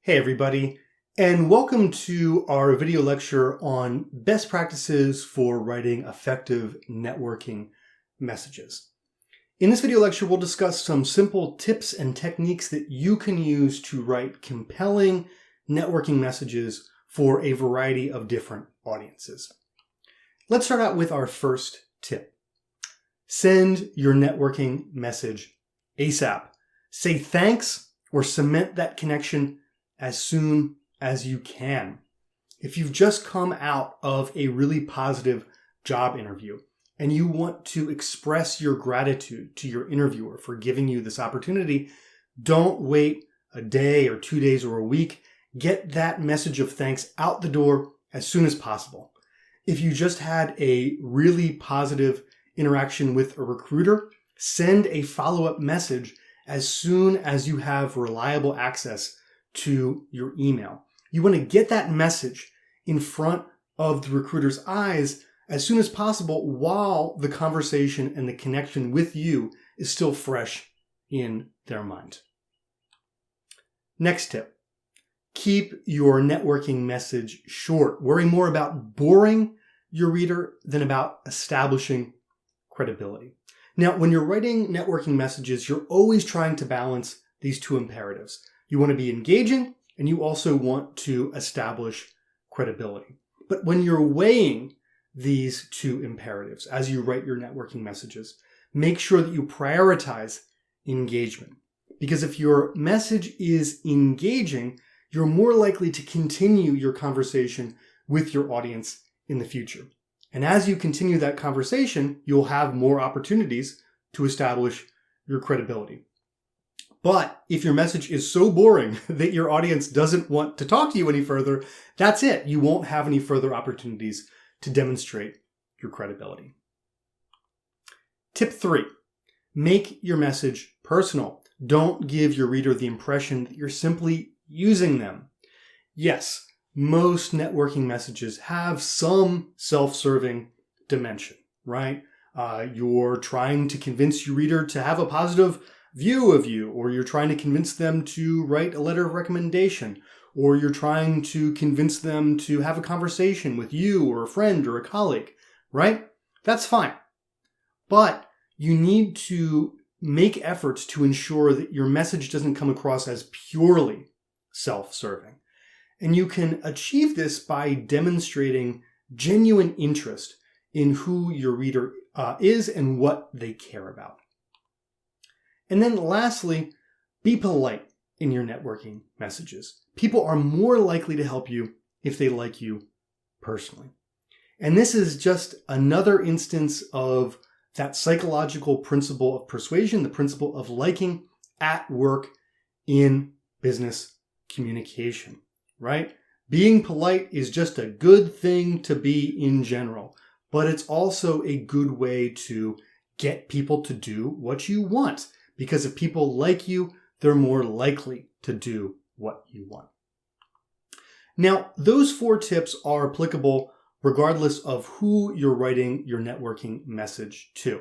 Hey everybody, and welcome to our video lecture on best practices for writing effective networking messages. In this video lecture, we'll discuss some simple tips and techniques that you can use to write compelling networking messages for a variety of different audiences. Let's start out with our first tip. Send your networking message ASAP. Say thanks or cement that connection as soon as you can. If you've just come out of a really positive job interview and you want to express your gratitude to your interviewer for giving you this opportunity, don't wait a day or 2 days or a week. Get that message of thanks out the door as soon as possible. If you just had a really positive interaction with a recruiter, send a follow-up message as soon as you have reliable access to your email. You want to get that message in front of the recruiter's eyes as soon as possible while the conversation and the connection with you is still fresh in their mind. Next tip, keep your networking message short. Worry more about boring your reader than about establishing credibility. Now, when you're writing networking messages, you're always trying to balance these two imperatives. You want to be engaging, and you also want to establish credibility. But when you're weighing these two imperatives as you write your networking messages, make sure that you prioritize engagement. Because if your message is engaging, you're more likely to continue your conversation with your audience in the future. And as you continue that conversation, you'll have more opportunities to establish your credibility. But if your message is so boring that your audience doesn't want to talk to you any further, that's it. You won't have any further opportunities to demonstrate your credibility. Tip 3, make your message personal. Don't give your reader the impression that you're simply using them. Yes, most networking messages have some self-serving dimension, right? You're trying to convince your reader to have a positive view of you, or you're trying to convince them to write a letter of recommendation, or you're trying to convince them to have a conversation with you or a friend or a colleague, right? That's fine. But you need to make efforts to ensure that your message doesn't come across as purely self-serving. And you can achieve this by demonstrating genuine interest in who your reader is and what they care about. And then lastly, be polite in your networking messages. People are more likely to help you if they like you personally. And this is just another instance of that psychological principle of persuasion, the principle of liking at work in business communication, right? Being polite is just a good thing to be in general, but it's also a good way to get people to do what you want. Because if people like you, they're more likely to do what you want. Now, those 4 tips are applicable regardless of who you're writing your networking message to.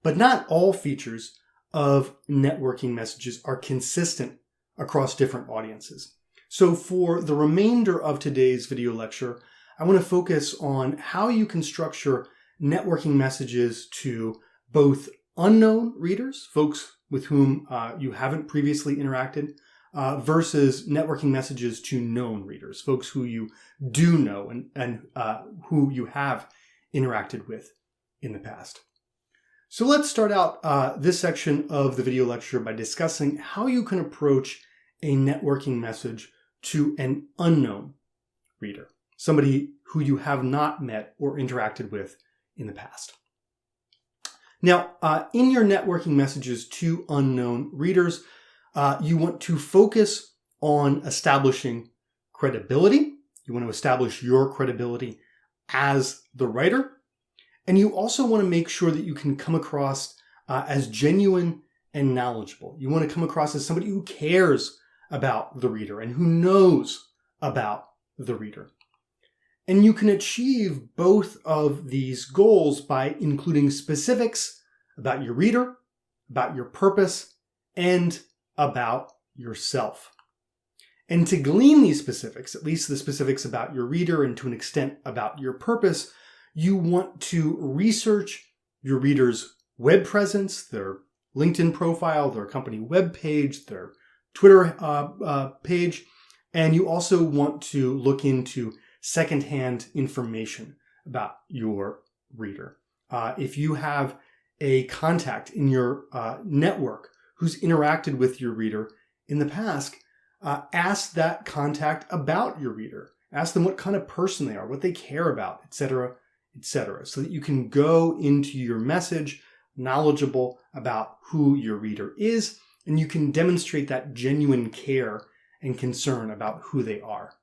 But not all features of networking messages are consistent across different audiences. So for the remainder of today's video lecture, I want to focus on how you can structure networking messages to both unknown readers, folks with whom you haven't previously interacted, versus networking messages to known readers, folks who you do know and who you have interacted with in the past. So let's start out this section of the video lecture by discussing how you can approach a networking message to an unknown reader, somebody who you have not met or interacted with in the past. Now, in your networking messages to unknown readers, you want to focus on establishing credibility. You want to establish your credibility as the writer. And you also want to make sure that you can come across as genuine and knowledgeable. You want to come across as somebody who cares about the reader and who knows about the reader. And you can achieve both of these goals by including specifics about your reader, about your purpose, and about yourself. And to glean these specifics, at least the specifics about your reader and to an extent about your purpose, you want to research your reader's web presence, their LinkedIn profile, their company web page, their Twitter page, and you also want to look into secondhand information about your reader. If you have a contact in your network who's interacted with your reader in the past, ask that contact about your reader. Ask them what kind of person they are, what they care about, etc., so that you can go into your message knowledgeable about who your reader is, and you can demonstrate that genuine care and concern about who they are.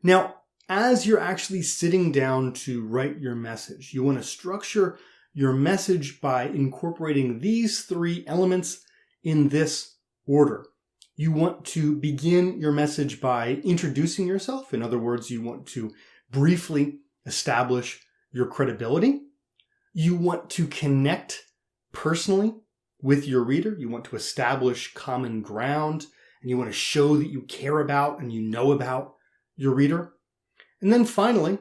Now, as you're actually sitting down to write your message, you want to structure your message by incorporating these three elements in this order. You want to begin your message by introducing yourself. In other words, you want to briefly establish your credibility. You want to connect personally with your reader. You want to establish common ground, and you want to show that you care about and you know about your reader. And then finally,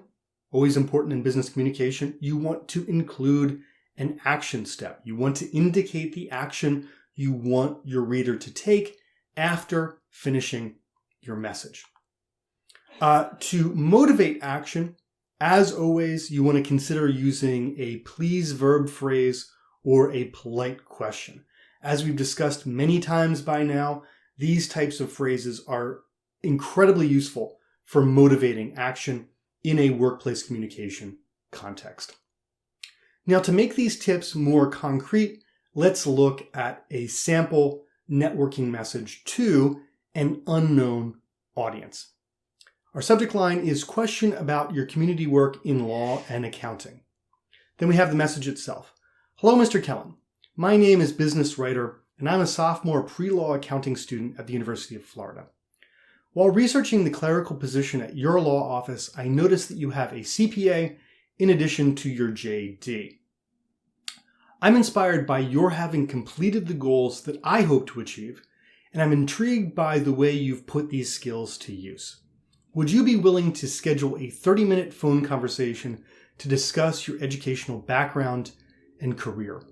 always important in business communication, you want to include an action step. You want to indicate the action you want your reader to take after finishing your message. To motivate action, as always, you want to consider using a please verb phrase or a polite question. As we've discussed many times by now, these types of phrases are incredibly useful for motivating action in a workplace communication context. Now, to make these tips more concrete, let's look at a sample networking message to an unknown audience. Our subject line is question about your community work in law and accounting. Then we have the message itself. Hello, Mr. Kellen. My name is Business Writer, and I'm a sophomore pre-law accounting student at the University of Florida. While researching the clerical position at your law office, I noticed that you have a CPA in addition to your JD. I'm inspired by your having completed the goals that I hope to achieve, and I'm intrigued by the way you've put these skills to use. Would you be willing to schedule a 30-minute phone conversation to discuss your educational background and career?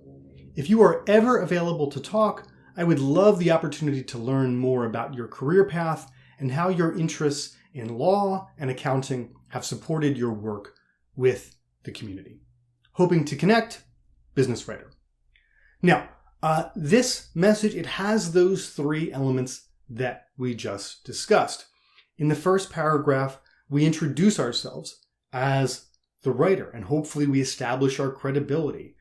If you are ever available to talk, I would love the opportunity to learn more about your career path and how your interests in law and accounting have supported your work with the community. Hoping to connect, Business Writer. Now, this message, it has those three elements that we just discussed. In the first paragraph, we introduce ourselves as the writer, and hopefully we establish our credibility.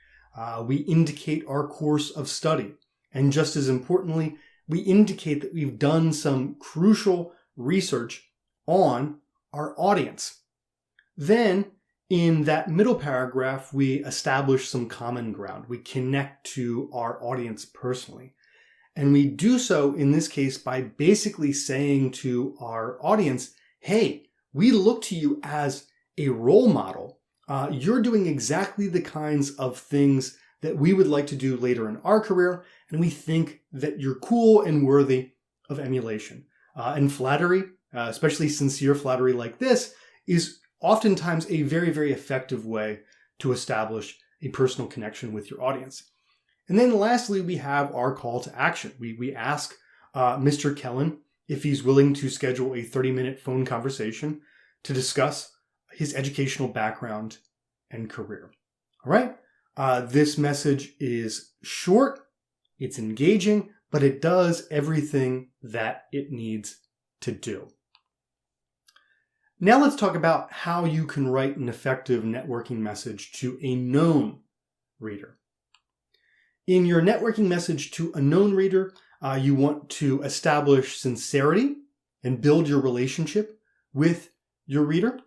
We indicate our course of study. And just as importantly, we indicate that we've done some crucial research on our audience. Then, in that middle paragraph, we establish some common ground. We connect to our audience personally. And we do so, in this case, by basically saying to our audience, hey, we look to you as a role model. You're doing exactly the kinds of things that we would like to do later in our career, and we think that you're cool and worthy of emulation. And flattery, especially sincere flattery like this, is oftentimes a very, very effective way to establish a personal connection with your audience. And then lastly, we have our call to action. We ask Mr. Kellen if he's willing to schedule a 30-minute phone conversation to discuss his educational background and career. All right? This message is short, it's engaging, but it does everything that it needs to do. Now let's talk about how you can write an effective networking message to a known reader. In your networking message to a known reader, you want to establish sincerity and build your relationship with your reader.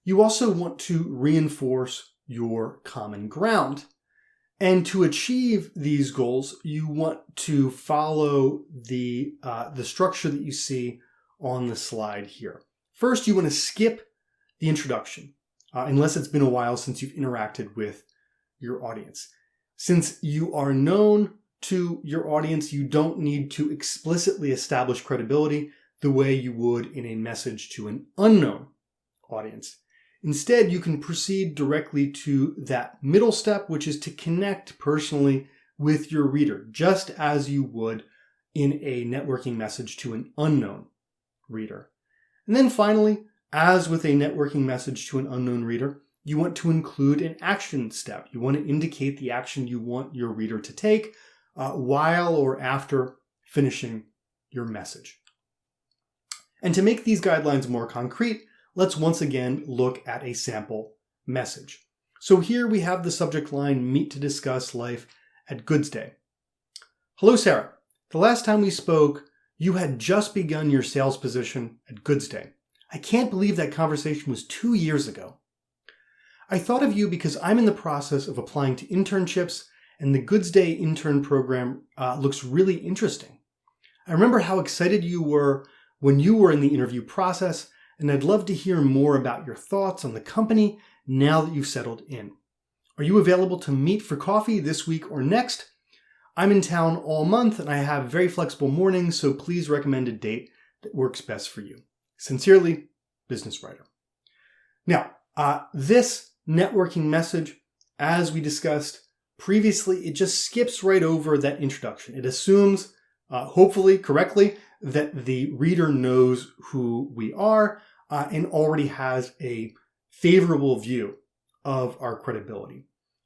You also want to reinforce your common ground. And to achieve these goals, you want to follow the structure that you see on the slide here. First, you want to skip the introduction, unless it's been a while since you've interacted with your audience. Since you are known to your audience, you don't need to explicitly establish credibility the way you would in a message to an unknown audience. Instead, you can proceed directly to that middle step, which is to connect personally with your reader, just as you would in a networking message to an unknown reader. And then finally, as with a networking message to an unknown reader, you want to include an action step. You want to indicate the action you want your reader to take while or after finishing your message. And to make these guidelines more concrete, let's once again look at a sample message. So here we have the subject line, "Meet to discuss life at Goods Day." "Hello, Sarah. The last time we spoke, you had just begun your sales position at Goods Day. I can't believe that conversation was 2 years ago. I thought of you because I'm in the process of applying to internships, and the Goods Day intern program looks really interesting. I remember how excited you were when you were in the interview process, and I'd love to hear more about your thoughts on the company now that you've settled in. Are you available to meet for coffee this week or next? I'm in town all month, and I have very flexible mornings, so please recommend a date that works best for you. Sincerely, business writer." Now, this networking message, as we discussed previously, it just skips right over that introduction. It assumes, hopefully correctly, that the reader knows who we are and already has a favorable view of our credibility.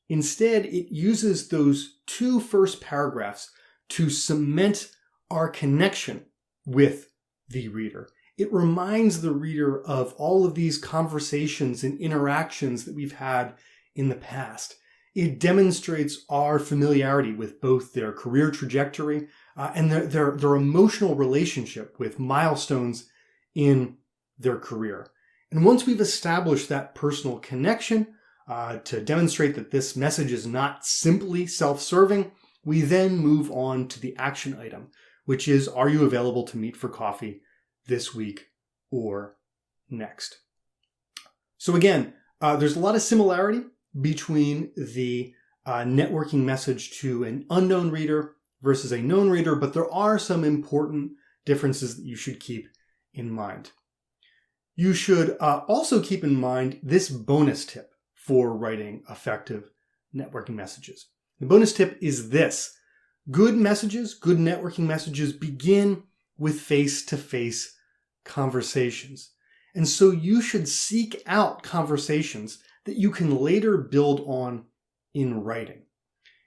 Instead, it uses those two first paragraphs to cement our connection with the reader. It reminds the reader of all of these conversations and interactions that we've had in the past. It demonstrates our familiarity with both their career trajectory and their emotional relationship with milestones in their career. And once we've established that personal connection to demonstrate that this message is not simply self-serving, we then move on to the action item, which is, are you available to meet for coffee this week or next? So again, there's a lot of similarity between the networking message to an unknown reader versus a known reader, but there are some important differences that you should keep in mind. You should also keep in mind this bonus tip for writing effective networking messages. The bonus tip is this: good messages, good networking messages begin with face-to-face conversations. And so you should seek out conversations that you can later build on in writing.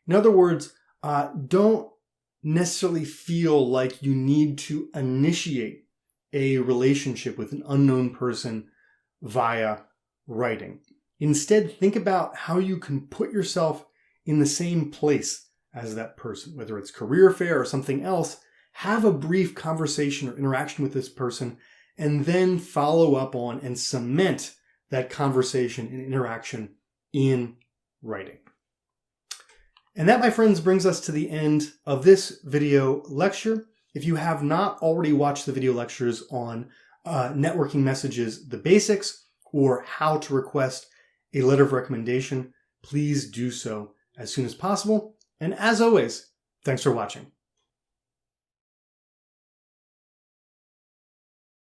In other words, don't necessarily feel like you need to initiate a relationship with an unknown person via writing. Instead, think about how you can put yourself in the same place as that person, whether it's career fair or something else. Have a brief conversation or interaction with this person, and then follow up on and cement that conversation and interaction in writing. And that, my friends, brings us to the end of this video lecture. If you have not already watched the video lectures on networking messages, the basics, or how to request a letter of recommendation, please do so as soon as possible. And as always, thanks for watching.